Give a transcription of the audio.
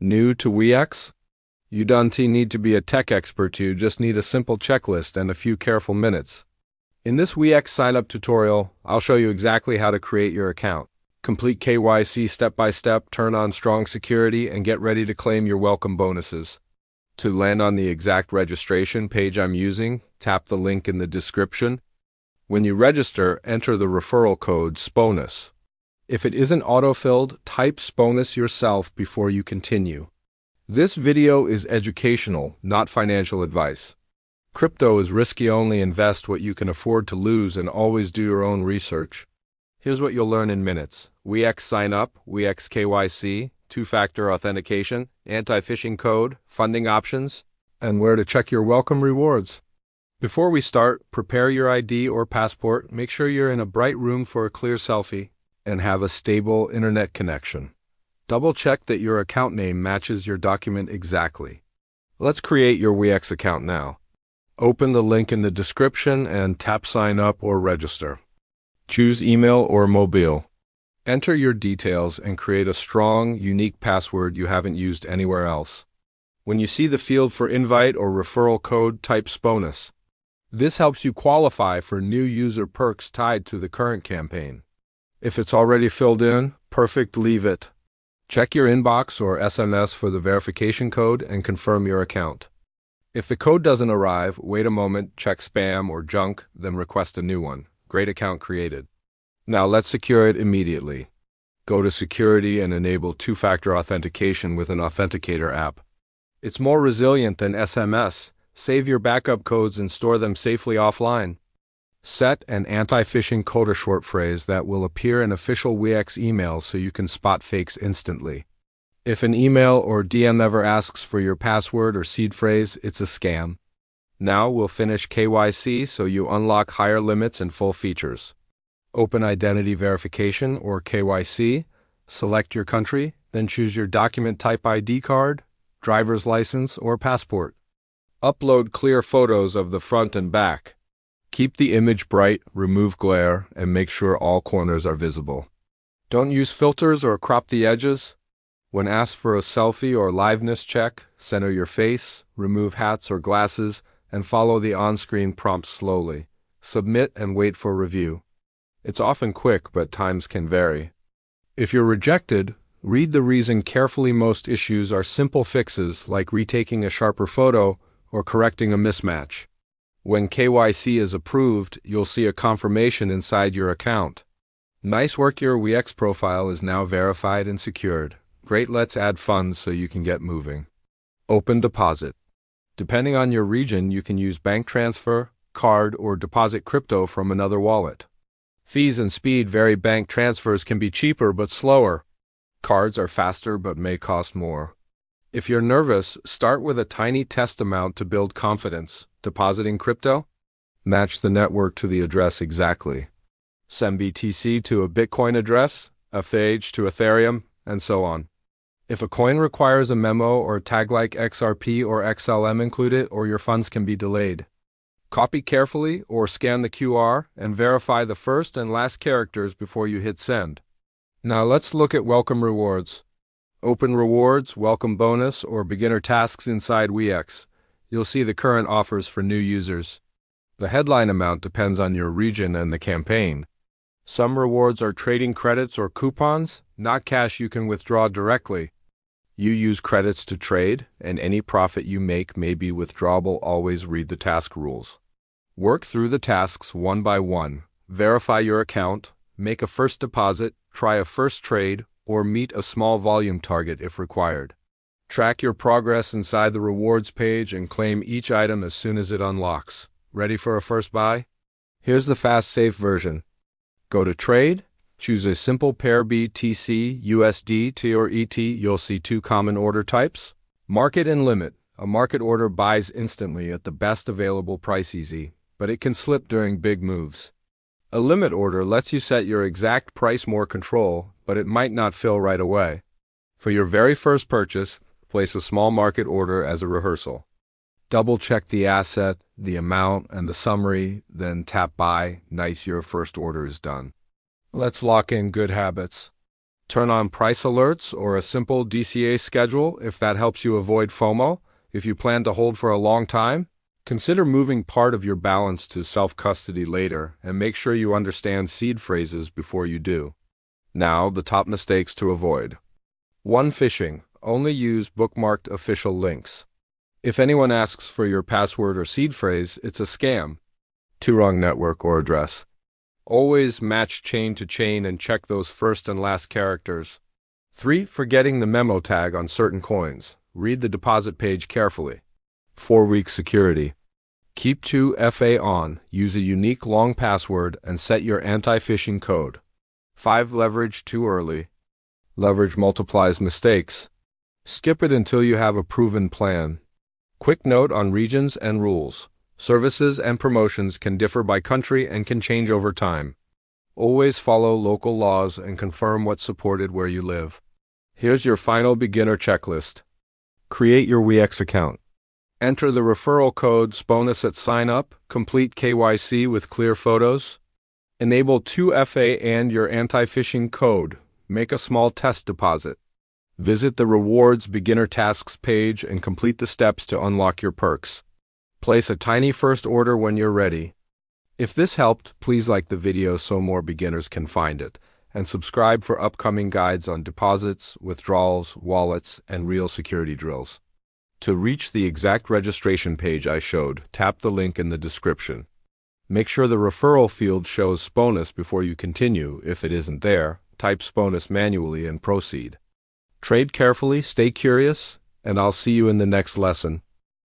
New to WEEX? You don't need to be a tech expert, you just need a simple checklist and a few careful minutes. In this WEEX Sign Up tutorial, I'll show you exactly how to create your account, complete KYC step-by-step, turn on strong security, and get ready to claim your welcome bonuses. To land on the exact registration page I'm using, tap the link in the description. When you register, enter the referral code SPONUS. If it isn't autofilled, type SPONUS yourself before you continue. This video is educational, not financial advice. Crypto is risky. Only invest what you can afford to lose and always do your own research. Here's what you'll learn in minutes. WEEX Sign Up, WEEX KYC, two-factor authentication, anti-phishing code, funding options, and where to check your welcome rewards. Before we start, prepare your ID or passport, make sure you're in a bright room for a clear selfie, and have a stable internet connection. Double-check that your account name matches your document exactly. Let's create your WEEX account now. Open the link in the description and tap Sign Up or Register. Choose email or mobile. Enter your details and create a strong, unique password you haven't used anywhere else. When you see the field for invite or referral code, type SPONUS. This helps you qualify for new user perks tied to the current campaign. If it's already filled in, perfect, leave it. Check your inbox or SMS for the verification code and confirm your account. If the code doesn't arrive, wait a moment, check spam or junk, then request a new one. Great account created. Now let's secure it immediately. Go to Security and enable two-factor authentication with an authenticator app. It's more resilient than SMS. Save your backup codes and store them safely offline. Set an anti-phishing code or short phrase that will appear in official WEEX emails so you can spot fakes instantly. If an email or DM ever asks for your password or seed phrase, it's a scam. Now we'll finish KYC so you unlock higher limits and full features. Open Identity Verification or KYC, select your country, then choose your document type: ID card, driver's license, or passport. Upload clear photos of the front and back. Keep the image bright, remove glare, and make sure all corners are visible. Don't use filters or crop the edges. When asked for a selfie or liveness check, center your face, remove hats or glasses, and follow the on-screen prompts slowly. Submit and wait for review. It's often quick, but times can vary. If you're rejected, read the reason carefully. Most issues are simple fixes like retaking a sharper photo or correcting a mismatch. When KYC is approved, you'll see a confirmation inside your account. Nice work, your WEEX profile is now verified and secured. Great, let's add funds so you can get moving. Open deposit. Depending on your region, you can use bank transfer, card, or deposit crypto from another wallet. Fees and speed vary. Bank transfers can be cheaper but slower. Cards are faster but may cost more. If you're nervous, start with a tiny test amount to build confidence. Depositing crypto? Match the network to the address exactly. Send BTC to a Bitcoin address, ETH to Ethereum, and so on. If a coin requires a memo or tag like XRP or XLM, include it or your funds can be delayed. Copy carefully or scan the QR and verify the first and last characters before you hit send. Now let's look at welcome rewards. Open rewards, welcome bonus, or beginner tasks inside WEEX. You'll see the current offers for new users. The headline amount depends on your region and the campaign. Some rewards are trading credits or coupons, not cash you can withdraw directly. You use credits to trade, and any profit you make may be withdrawable. Always read the task rules. Work through the tasks one by one. Verify your account, make a first deposit, try a first trade, or meet a small volume target if required. Track your progress inside the rewards page and claim each item as soon as it unlocks. Ready for a first buy? Here's the fast, safe version. Go to Trade, choose a simple pair BTC, USD, T or ET. You'll see two common order types. Market and limit. A market order buys instantly at the best available price, easy, but it can slip during big moves. A limit order lets you set your exact price, more control, but it might not fill right away. For your very first purchase, place a small market order as a rehearsal. Double-check the asset, the amount, and the summary, then tap Buy. Nice, your first order is done. Let's lock in good habits. Turn on price alerts or a simple DCA schedule if that helps you avoid FOMO. If you plan to hold for a long time, consider moving part of your balance to self-custody later and make sure you understand seed phrases before you do. Now, the top mistakes to avoid. 1. Phishing. Only use bookmarked official links. If anyone asks for your password or seed phrase, it's a scam. 2. Wrong network or address. Always match chain to chain and check those first and last characters. 3. Forgetting the memo tag on certain coins. Read the deposit page carefully. 4. Weak security. Keep 2FA on, use a unique long password, and set your anti-phishing code. 5. Leverage too early. Leverage multiplies mistakes. Skip it until you have a proven plan. Quick note on regions and rules. Services and promotions can differ by country and can change over time. Always follow local laws and confirm what's supported where you live. Here's your final beginner checklist. Create your WEEX account. Enter the referral code SPONUS at sign up. Complete KYC with clear photos. Enable 2FA and your anti-phishing code. Make a small test deposit. Visit the Rewards Beginner Tasks page and complete the steps to unlock your perks. Place a tiny first order when you're ready. If this helped, please like the video so more beginners can find it, and subscribe for upcoming guides on deposits, withdrawals, wallets, and real security drills. To reach the exact registration page I showed, tap the link in the description. Make sure the referral field shows SPONUS before you continue. If it isn't there, type SPONUS manually and proceed. Trade carefully, stay curious, and I'll see you in the next lesson.